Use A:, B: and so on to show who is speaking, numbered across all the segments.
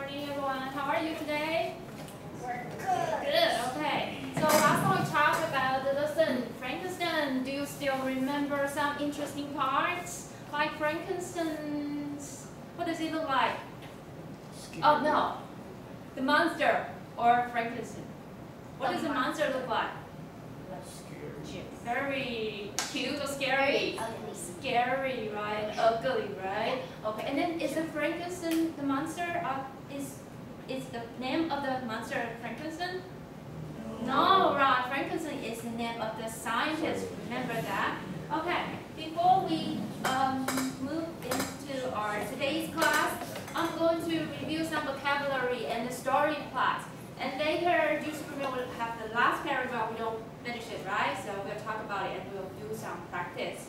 A: morning, everyone. How are you today?
B: We're good.
A: Good, okay. So last time we talked about the lesson Frankenstein. Do you still remember some interesting parts? Like Frankenstein's, what does it look like? Oh no, the monster or Frankenstein. What does the monster look like? Very cute or scary?
B: Ugly.
A: Scary, right? Ugly, right? Okay, and then is the Frankenstein the monster? Is the name of the monster Frankenstein? No, right? Frankenstein is the name of the scientist. Remember that? Okay. Before we move into our today's class, I'm going to review some vocabulary and the story class. And later, Judy will have the last paragraph. We don't finish it, right? So we'll talk about it and we'll do some practice.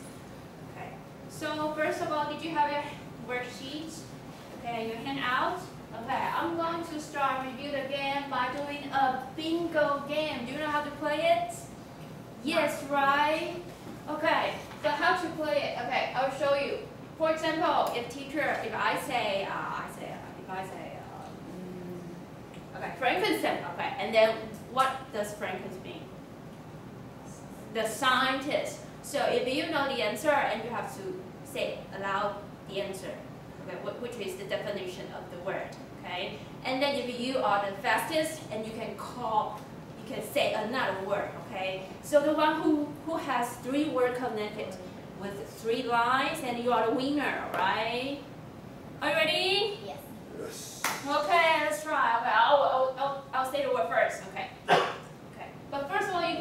A: Okay. So first of all, did you have your worksheet? Okay, your hand out. Okay, I'm going to start review the game by doing a bingo game. Do you know how to play it? Yes, right? Okay, so how to play it? Okay, I'll show you. For example, if I say, okay, Frankenstein, okay, and then what does Frankenstein mean? The scientist. So if you know the answer and you have to say aloud the answer, okay, which is the definition of the word, okay? And then if you are the fastest and you can say another word, okay? So the one who has 3 words connected with 3 lines and you are the winner, right? Are you ready?
B: Yes.
C: Yes.
A: Okay, let's try. Okay, I'll say the word first. Okay. Okay. But first of all, you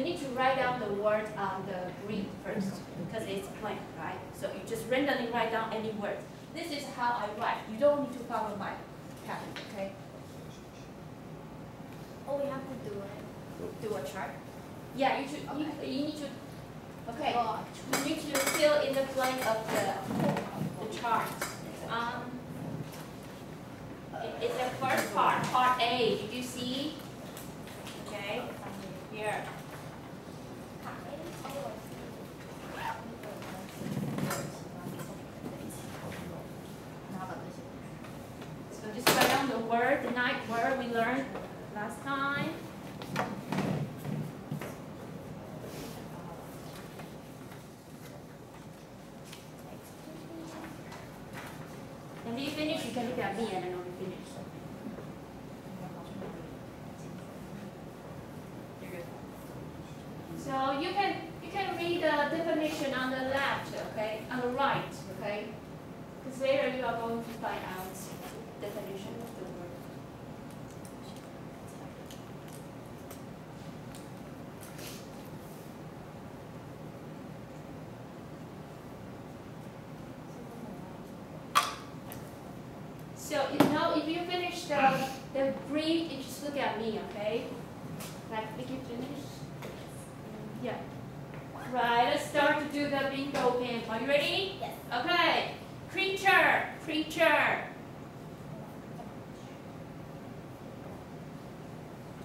A: need to write down the word on the grid first because it's blank, right? So you just randomly write down any word. This is how I write. You don't need to follow my pattern, okay?
B: Oh, we have to do a chart.
A: Yeah, you should.
B: Okay.
A: You need to. Okay.
B: Oh.
A: You need to fill in the blank of the chart. It's the first part A. Did you see? Okay. Here. So just write down the word, the 9th word we learned last time. And when you finish, you can look at me and I know you finished. So you can read the definition on the left, okay, on the right, okay, because later you are going to find out the definition of the word. So if you finish the brief, you just look at me, okay? Like, did you finish? Yeah. Right, let's start to do the bingo game. Are you ready?
B: Yes.
A: Okay. Creature.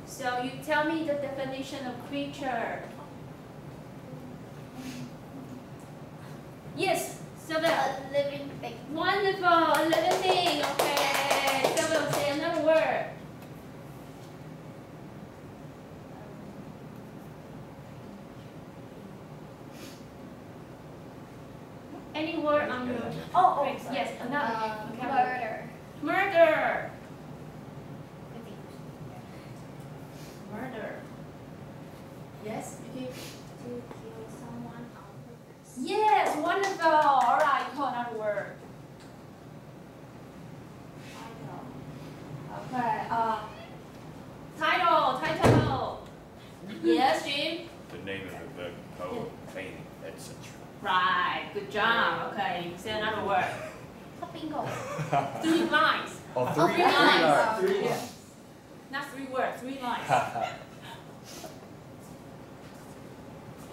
A: So you tell me the definition of creature. Yes, Sylvia.
B: A living thing.
A: Wonderful, a living thing. Okay. Sylvia, say another word. Any word on your yes, another
B: Murder.
A: Murder. Yes,
B: To kill someone on purpose.
A: yes, wonderful. All right, call another word. Okay. Title. Yes, Jim.
C: The name of the book, poem, painting, etc.
A: Right. Good job. Okay. Say another word.
B: Bingo.
A: 3 lines.
C: Oh,
A: three lines.
C: Three
A: Yeah. Not 3 words. 3 lines.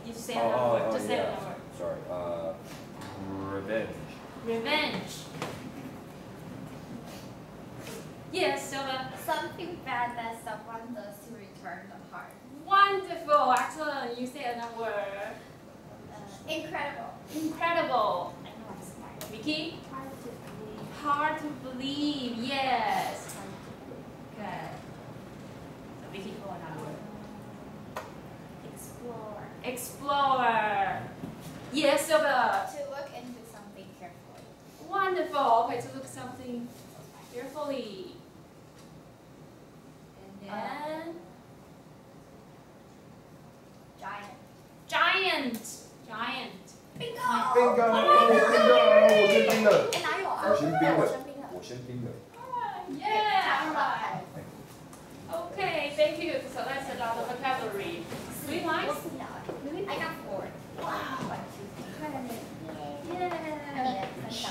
A: You say another word. Just say another word.
C: Sorry. Revenge.
A: Revenge. Yes, Sylvia.
B: Something bad that someone does to return the heart.
A: Wonderful. Excellent. You say another word.
B: Incredible.
A: Incredible. I know I'm smart. Vicky? hard to believe. Yes. Okay. So we keep going on.
B: Explore.
A: Explorer. Yes, Silva.
B: To look into something carefully.
A: Wonderful. Okay, to look something carefully. And then
B: Giant.
A: giant. Giant.
B: Bingo!
D: Bingo！ 我先冰的，
B: 哎，哪有啊？
D: 我先冰的
B: 我先冰的。
D: 我先冰的。
A: Yeah. Right. Okay. Thank you. So that's a lot of vocabulary. 3 lines.
B: I got 4. Wow. 1, 2, 3.
A: Yeah.
B: 3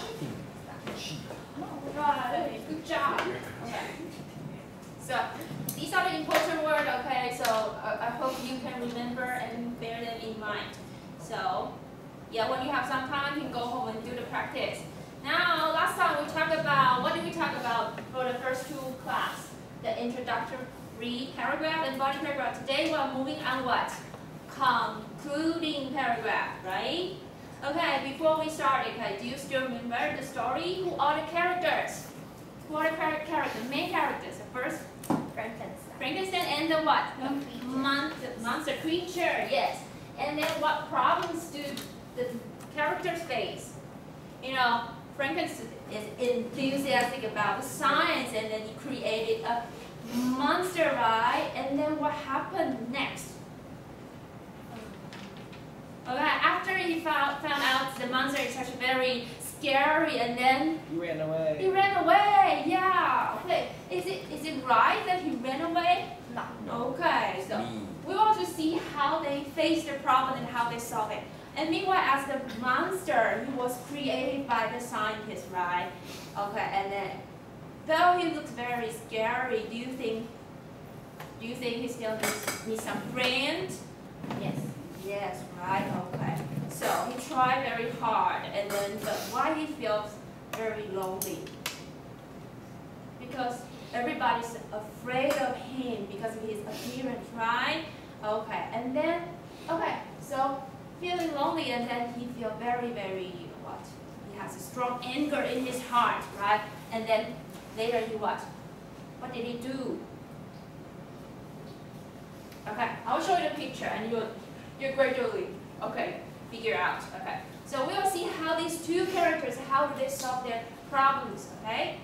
A: Right. Good job. Okay. So these are the important words. Okay. So I hope you can remember and bear them in mind. So yeah, when you have some time, you can go home and do the practice. Now, last time we talked about, what did we talk about for the first 2 class? The introductory paragraph and body paragraph. Today we're moving on what? Concluding paragraph, right? Okay, before we start, okay, do you still remember the story? Who are the characters? Who are the characters? Main characters. The first Frankenstein and the what? The monster creature, yes. And then what problems do the characters face? You know, Frankenstein is enthusiastic about the science, and then he created a monster, right? And then what happened next? Okay, after he found out the monster is such very scary, and then
C: He ran away.
A: he ran away. Yeah. Okay. Is it right that he ran away?
B: No.
A: Okay. So we want to see how they face the problem and how they solve it. And meanwhile, as the monster, he was created by the scientist, right? Okay. And then, though he looks very scary, do you think he still needs some friends?
B: Yes.
A: Yes, right, okay. So he tried very hard, and then, but why he feels very lonely? Because everybody's afraid of him because of his appearance, right? Okay, and then, okay, so feeling lonely, and then he feels very, very, what? He has a strong anger in his heart, right? And then later he what? What did he do? Okay, I'll show you the picture, and you gradually, okay, figure out, okay. So we'll see how these 2 characters, how do they solve their problems, okay?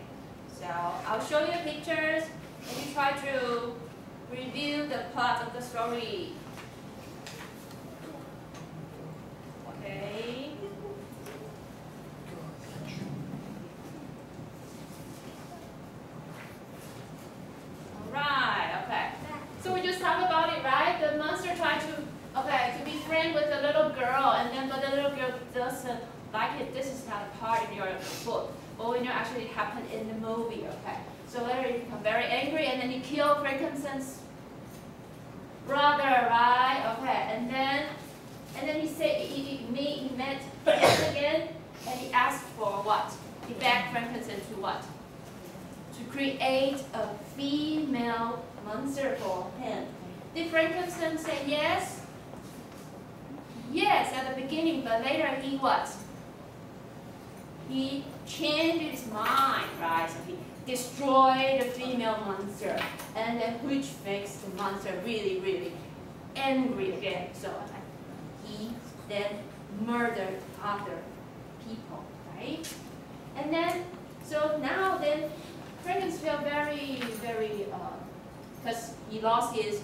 A: So I'll show you pictures, and you try to review the plot of the story. Okay. Alright, okay. So we just talked about it, right? The monster tried to be friends with the little girl, and then but the little girl doesn't like it. This is not a part in your book, but we know actually it happened in the movie, okay? So later he becomes very angry, and then he killed Frankenstein's brother, right? Okay, and then he said he met Frankenstein again, and he asked for what? He begged Frankenstein to what? To create a female monster for him. Did Frankenstein say yes? Yes, at the beginning, but later he what? He changed his mind, right? So he destroyed the female monster, and then which makes the monster really, really angry again. So he then murdered other people, right? And then, so now then, Frankenstein feel very, very, because he lost his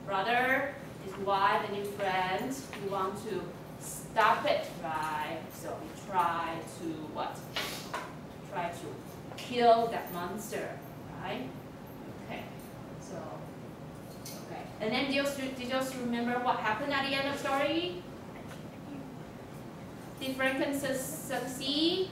A: brother, his wife, and his friends. He want to stop it, right? So he tried to what? Try to kill that monster, right? Okay. So, okay. And then did you just remember what happened at the end of the story? Did Frankenstein succeed?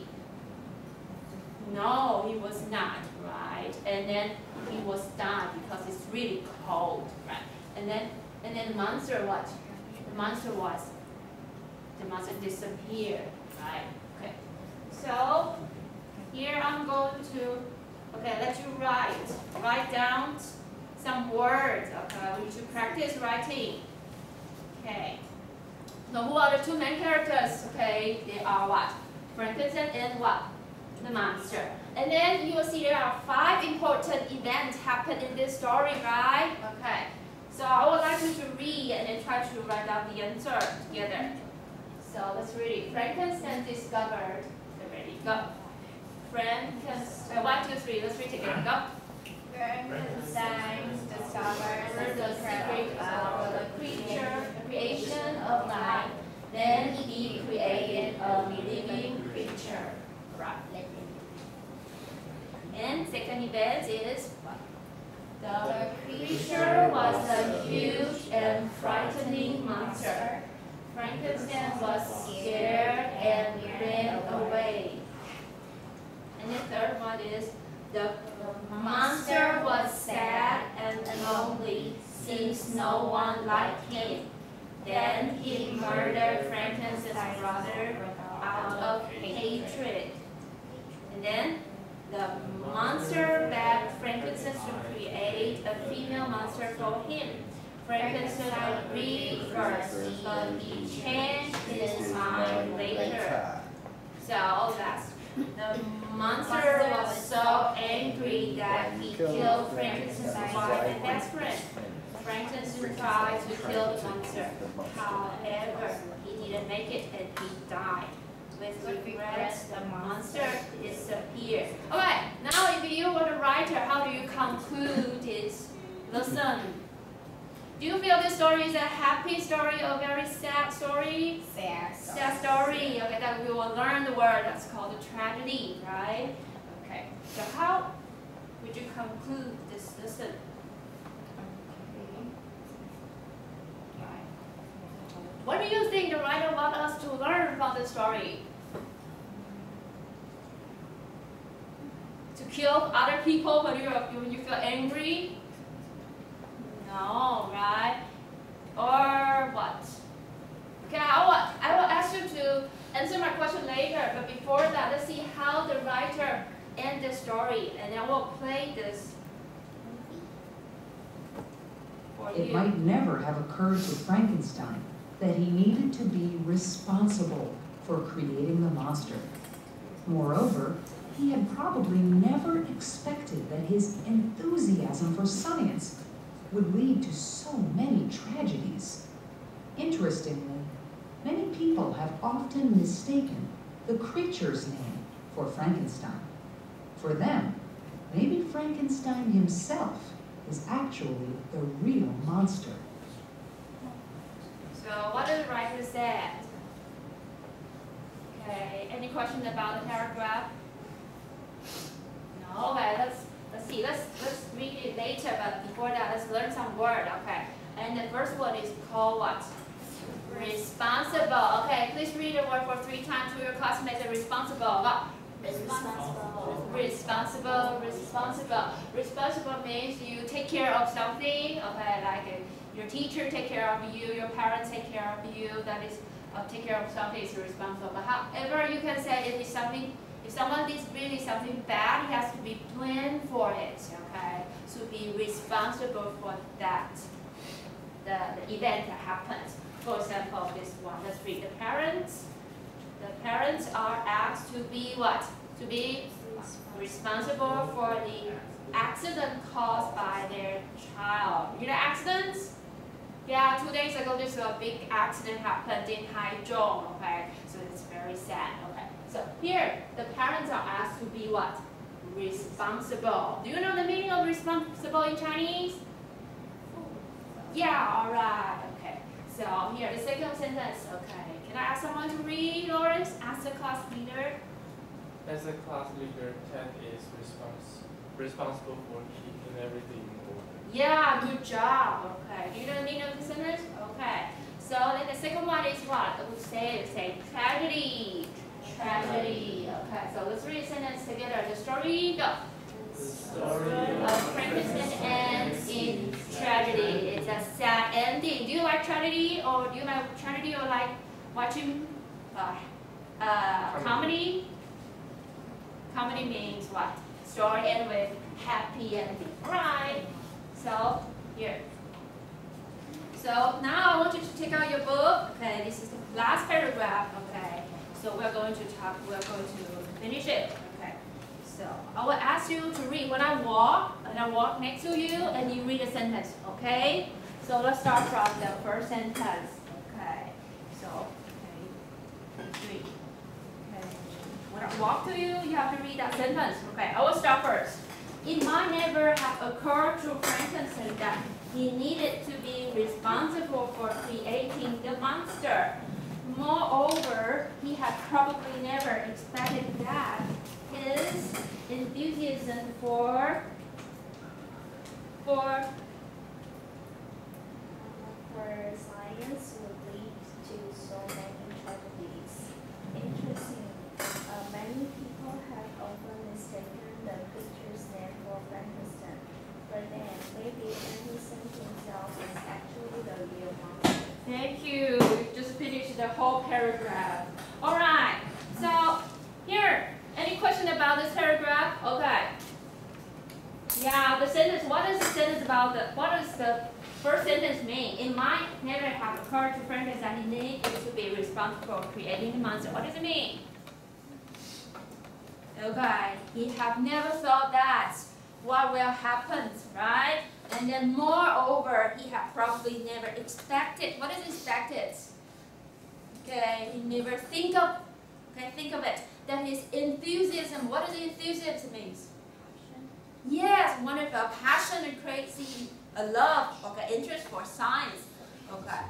A: No, he was not, right? And then he was died because it's really cold, right? And then the monster what? The monster disappeared, right? Okay. So here I'm going to let you write down some words. Okay, we need to practice writing. Okay. So who are the 2 main characters? Okay, they are what? Frankenstein and what? The monster. And then you will see there are 5 important events happen in this story, right? Okay. So I would like you to read and then try to write down the answer together. So let's read it. Frankenstein discovered. Ready? Go. Frankenstein. 1, 2, 3. Let's read together. Go.
B: Frankenstein discovers
A: The secret of the creation of life. Then he created a living creature. Right. And second event is the creature was a huge and frightening monster. Frankenstein was scared and ran away. And the third one is the monster was sad and lonely since no one liked him. Then he murdered Frankenstein's brother out of hatred. And then the monster begged Frankenstein to create a female monster for him. Frankenstein agreed first, but he changed his mind later. So that's the monster was so angry that he killed Frankenstein's wife and best friend. Frankenstein tried to kill the monster. However, he didn't make it and he died. With regrets, the monster disappeared. Okay, now if you were the writer, how do you conclude this lesson? Do you feel this story is a happy story or a very sad story? Sad story. Okay, that we will learn the word that's called a tragedy, right? Okay, so how would you conclude this lesson? What do you think the writer wants us to learn from the story? To kill other people when you feel angry? No, right? Or what? Okay, I will ask you to answer my question later, but before that, let's see how the writer ends the story, and then we'll play this for you.
E: It might never have occurred to Frankenstein that he needed to be responsible for creating the monster. Moreover, he had probably never expected that his enthusiasm for science would lead to so many tragedies. Interestingly, many people have often mistaken the creature's name for Frankenstein. For them, maybe Frankenstein himself is actually the real monster.
A: So what did the writer say? Okay, any questions about the paragraph? No. Okay, let's see. Let's read it later, but before that, let's learn some word. Okay, and the first one is called what? Responsible. Okay, please read the word for 3 times to your classmates. Responsible. What?
B: Responsible.
A: Responsible. Responsible. Responsible means you take care of something. Okay, like your teacher take care of you, your parents take care of you. That is take care of something is responsible. But however, you can say it is something. If someone did really something bad, he has to be blamed for it. Okay, to be responsible for that, the event that happens. For example, this one. Let's read. The parents are asked to be what? To be responsible for the accident caused by their child. You know accidents? Yeah, 2 days ago there's a big accident happened in Taichung. Okay, so it's very sad. Okay, so here the parents are asked to be what? Responsible. Do you know the meaning of responsible in Chinese? Yeah, all right. Okay. So here the second sentence. Okay, can I ask someone to read, Lawrence? Ask the class leader.
F: As a class leader, Ted is responsible for keeping everything in order.
A: Yeah, good job. Okay, do you know the meaning of the sentence? Okay. So then the second one is what? I would say tragedy. Tragedy. Okay, so let's read the sentence together. The story go.
F: The story
A: Of Frankenstein ends in tragedy. It's a sad ending. Do you like tragedy, or do you like tragedy, or like watching comedy? Comedy means what? Story end with happy ending. Right. So here. So now I want you to take out your book. Okay, this is the last paragraph. Okay. So we're going to finish it. Okay. So I will ask you to read when I walk, and I walk next to you, and you read a sentence, okay? So let's start from the first sentence. Okay. So, okay, read. Okay. When I walk to you, you have to read that sentence. Okay, I will start first. It might never have occurred to Frankenstein that he needed to be responsible for creating the monster. Moreover, he had probably never expected that his enthusiasm for
B: science would lead to so many tragedies. Interesting. Many people have often mistaken the creature's name for Frankenstein, but then maybe Frankenstein himself is actually the real monster.
A: Thank you. We just finished the whole paragraph. All right. So here, any question about this paragraph? Okay. Yeah, the sentence. What is the sentence about? What does the first sentence mean? It might never have occurred to Frankenstein that he needed to be responsible for creating the monster. What does it mean? Okay, he have never thought that what will happen, right? And then moreover, he had probably never expected. What is expected? Okay, he never think of it. That his enthusiasm, what does enthusiasm means? Yes, one of a passion and crazy, a love, okay, interest for science. Okay,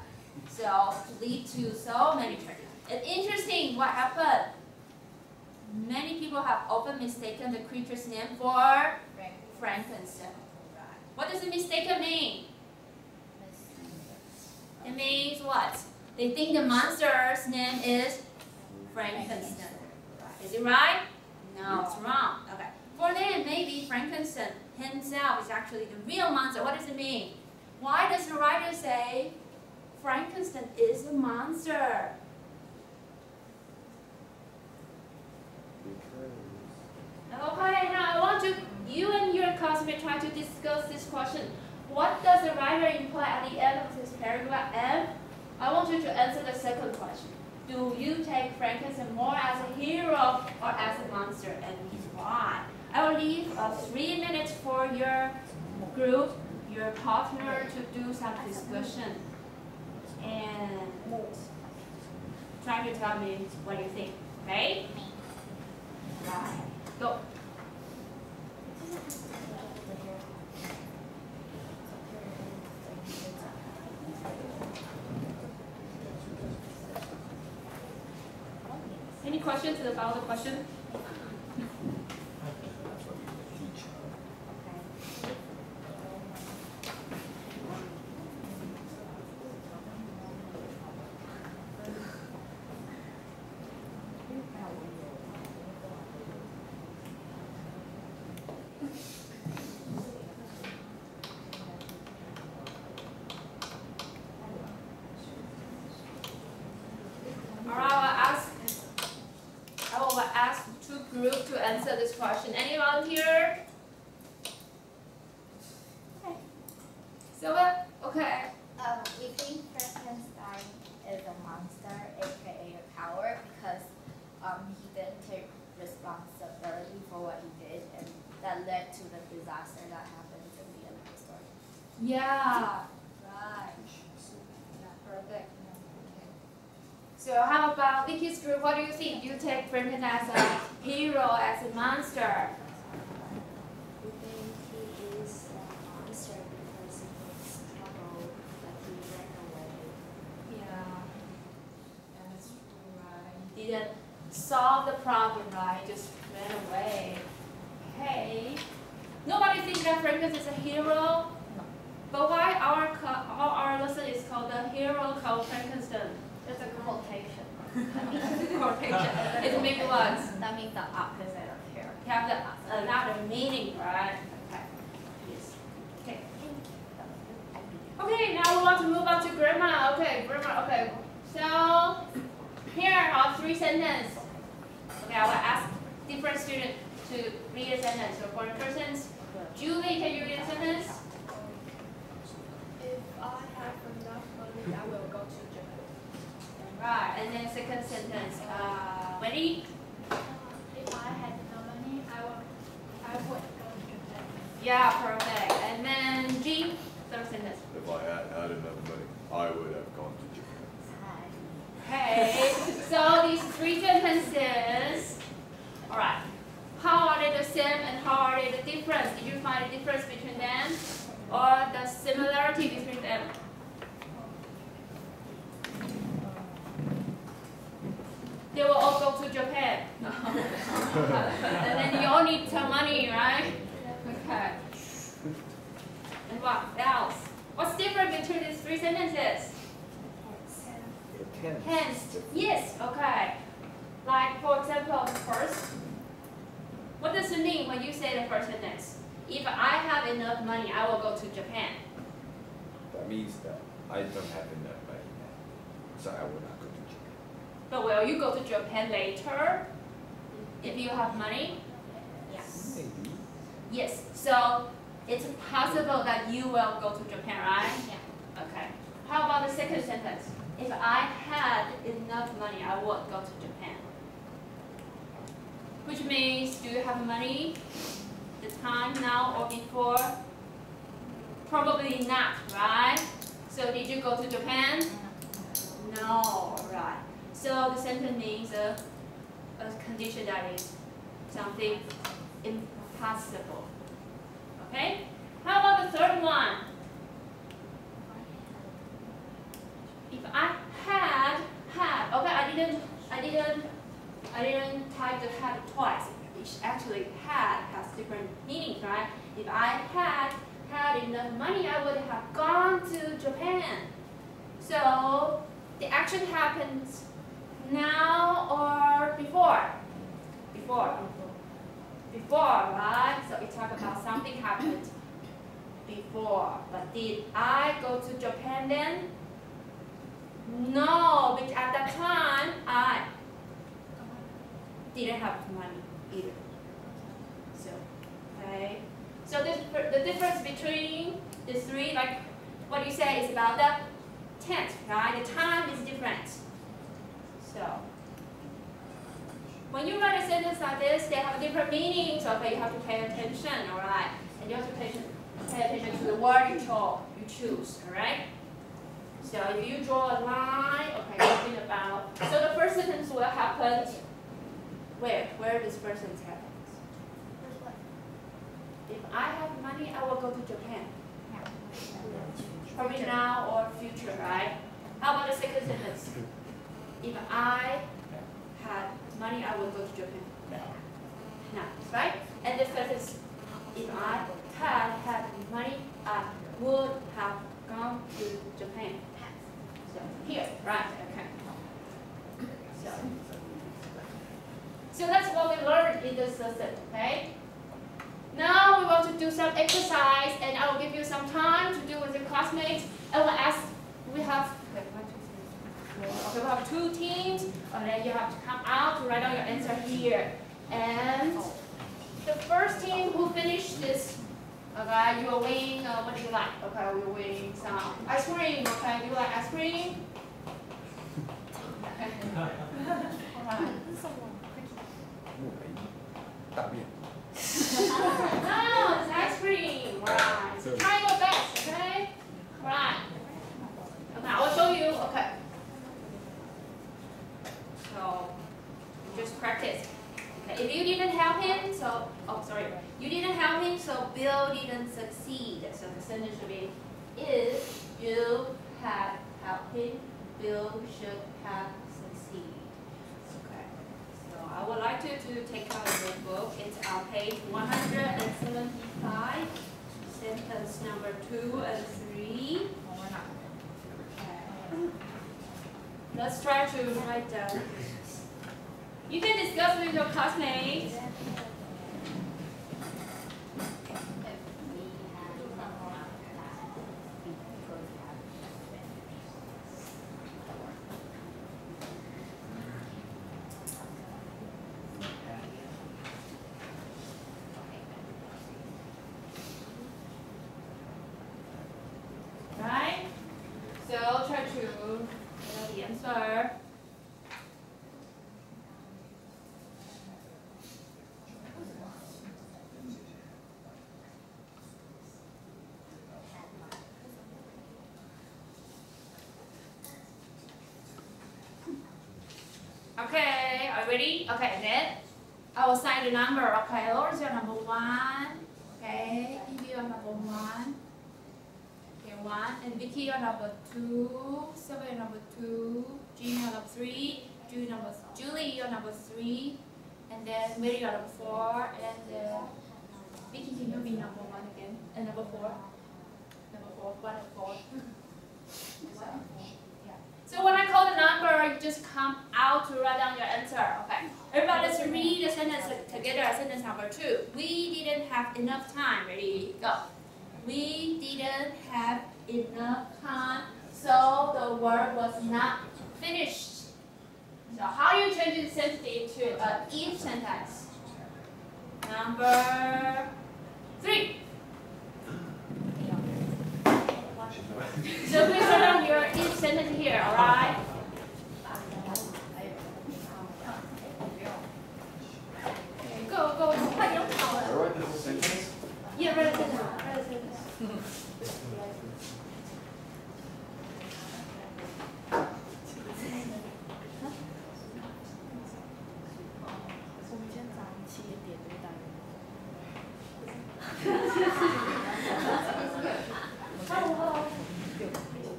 A: so lead to so many tragedies. And interesting, what happened? Many people have often mistaken the creature's name for Frankenstein. What does the mistaken mean? It means what? They think the monster's name is Frankenstein. Is it right? No, it's wrong. Okay. For them, maybe Frankenstein himself is actually the real monster. What does it mean? Why does the writer say Frankenstein is a monster? Okay, now I want you and your classmate try to discuss this question. What does the writer imply at the end of this paragraph? And I want you to answer the second question. Do you take Frankenstein more as a hero or as a monster, and why? I will leave 3 minutes for your group, your partner, to do some discussion. And try to tell me what you think, okay? Right. Go. Any questions about the question? Group to answer this question. Any volunteer?
B: Okay.
A: So, okay.
B: We think Frankenstein is a monster, aka a coward, because he didn't take responsibility for what he did, and that led to the disaster that happens in the end of the story.
A: Yeah. Right. Yeah, perfect. Okay. So how about Vicky's group? What do you think? Do you take Frankenstein as a hero, as a monster?
B: We think he is a monster because he was trouble, but he ran away.
A: Yeah. That's right. He didn't solve the problem, right? Just ran away. Okay. Nobody thinks that Frankenstein is a hero? But why our lesson is called The Hero Called Frankenstein?
B: It's a quotation.
A: Quotation. It means what?
B: That means the opposite of hero.
A: Have the another meaning, right? Okay. Yes. Okay. Okay, now we want to move on to grammar. Okay, grammar. Okay. So here are 3 sentences. Okay, I will ask different students to read a sentence. So for the first sentence, Julie, can you read a sentence?
G: If I have enough money, I will go to Japan.
A: Right, and then second sentence. Ready?
G: If I had no money, I will
A: Yeah, perfect. And then G, third sentence.
D: If I had enough money, I would have gone to Japan.
A: Okay, so these three sentences, all right. How are they the same and how are they the difference? Did you find a difference between them or the similarity between them? They will all go to Japan. And then you all need some money, right? Okay. And what else? What's different between these three sentences? Tense. Yes, okay. Like, for example, the first. What does it mean when you say the first sentence? If I have enough money, I will go to Japan.
C: That means that I don't have enough money now, so I will not go to Japan.
A: But will you go to Japan later if you have money?
B: Yes.
C: Maybe.
A: Yes. So it's possible that you will go to Japan, right?
B: Yeah.
A: Okay. How about the second sentence? If I had enough money, I would go to Japan. Which means, do you have money? The time now or before? Probably not, right? So did you go to Japan? No, right. So the sentence means a condition that is something impossible. Okay? How about the third one? If I had, okay, I didn't type the had twice. Actually, had has different meanings, right? If I had enough money, I would have gone to Japan. So the action happens now or before? Before, right? So we talk about something happened before. But did I go to Japan then? No, because at that time I didn't have money either. So, okay. So the difference between the three, like what you say, is about the tense, right? The time is different. So, when you write a sentence like this, they have different meanings. Okay, you have to pay attention, all right? And you have to pay attention to the word you choose, all right? So if you draw a line, okay, something about. So the first sentence will happen where? Where this first sentence happens? If I have money, I will go to Japan. Probably now or future, right? How about the second sentence? If I had money, I would go to Japan. Now, right? And the sentence, if I had money, I would have gone to Japan. So here, right? Okay. So that's what we learned in this lesson, okay? Now we want to do some exercise, and I will give you some time to do with your classmates. I will ask. We have we have two teams, and then you have to come out to write down your answer here. And the first team who finished this, okay, you will win. What do you like? Okay, we will win some ice cream. Okay, do you like ice cream? Alright.
C: 大便。
A: No, it's ice cream. Right. So try your best, okay? Right. Okay, I will show you. Okay. So just practice. Okay. If you didn't help him, so you didn't help him, so Bill didn't succeed. So the sentence should be: if you had helped him, Bill should have succeeded. I would like you to take out your book. It's on page 175, sentence number 2 and 3. Okay. Let's try to write down. You can discuss with your classmates. Right? So try to get the answer. Okay, are you ready? Okay, then I will sign the number. Okay, Lord is your number 1. Okay, Evie your number 1. Okay, 1. And Vicky your number 2. Sylvia your number 2. Jean your number 3. Julie your number 3. And then Mary your number 4. And Vicky, can you be number 1 again? And number 4. Number 4. 1 and 4. So when I call the number, you just come out to write down your answer. Okay. Everybody, let's read the sentence together. Sentence number 2. We didn't have enough time. Ready? Go. We didn't have enough time, so the work was not finished. So how do you change the sentence into an if sentence? Number 3. So please write down your if sentence here, alright? Okay, go.快点跑了。
D: I write the whole sentence?
A: Yeah, write a sentence.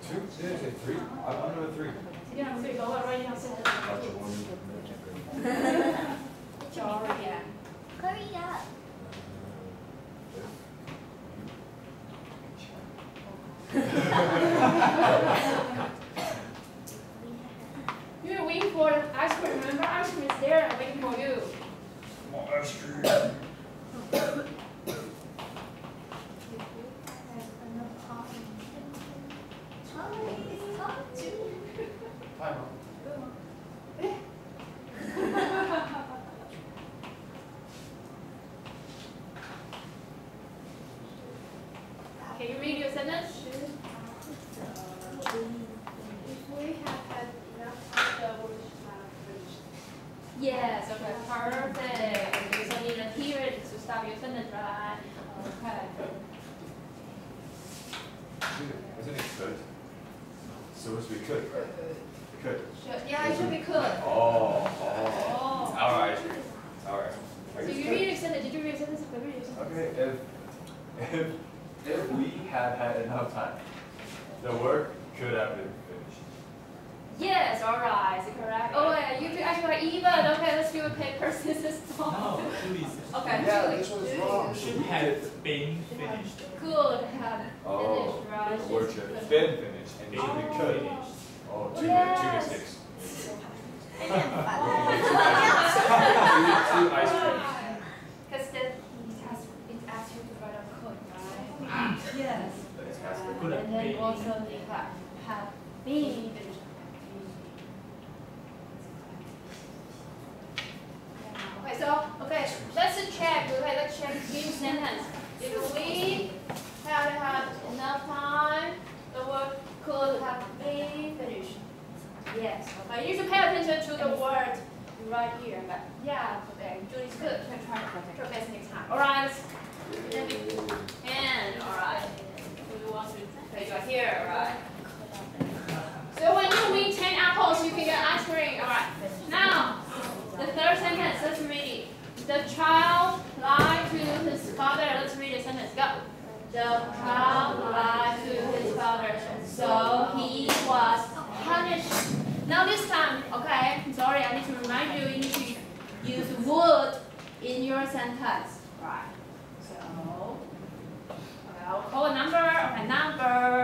C: Two? Did I say 3? I'm number 3.
A: Yeah, number 3. Go write down sentence. Sorry.
B: Hurry up.
A: You're waiting for the ice cream. Remember, ice cream is there and waiting for you.
C: Ice cream.
D: Hi, Mom.
A: Can you read your sentence?
G: If we had had enough time, the work should have finished.
A: Yes, okay, perfect. You just need a period to stop your sentence, right? Okay.
D: Isn't it could? It's supposed to be could, right? Could.
A: Yeah, it should be could.
D: Oh.
A: Oh.
D: Alright. Alright.
A: So you read your sentence. Did you read your sentence? Okay, read your sentence.
D: Okay, if we had had enough time, the work could have been finished.
A: Yes, alright, is it correct? Oh, yeah, you could actually even. Okay, let's do a paper, scissors, stone.
H: No, Judy's.
A: Okay,
C: Yeah,
A: Julie.
C: this one's wrong.
H: Should have been finished.
A: Could have
D: Oh,
A: finished, right?
D: the work should have been finished, and it should be could.
H: Finished.
D: Oh, two
A: Yes.
D: mistakes.
A: And
D: Two ice creams.
A: because it asks you to write a code, right? Yes.
D: That's fast.
H: Could have
A: And then
H: been.
A: also they have been finished. Okay, so let's check. Okay, let's check each sentence. If we had had enough time, the work could have been finished. Yes. Okay, you should pay attention to the word right here. But yeah, okay, Judy's good. Try your best next time. All right. And all right. We want to pay right here. All right. So when you win 10 apples, you can get ice cream. All right. Now, the third sentence. Let's read it. The child lied to his father. Let's read the sentence. Go. The child lied to his father, so he was punished. Now this time, okay, I'm sorry, I need to remind you, you need to use would in your sentence. Right. So, okay, I'll call a number. Okay, number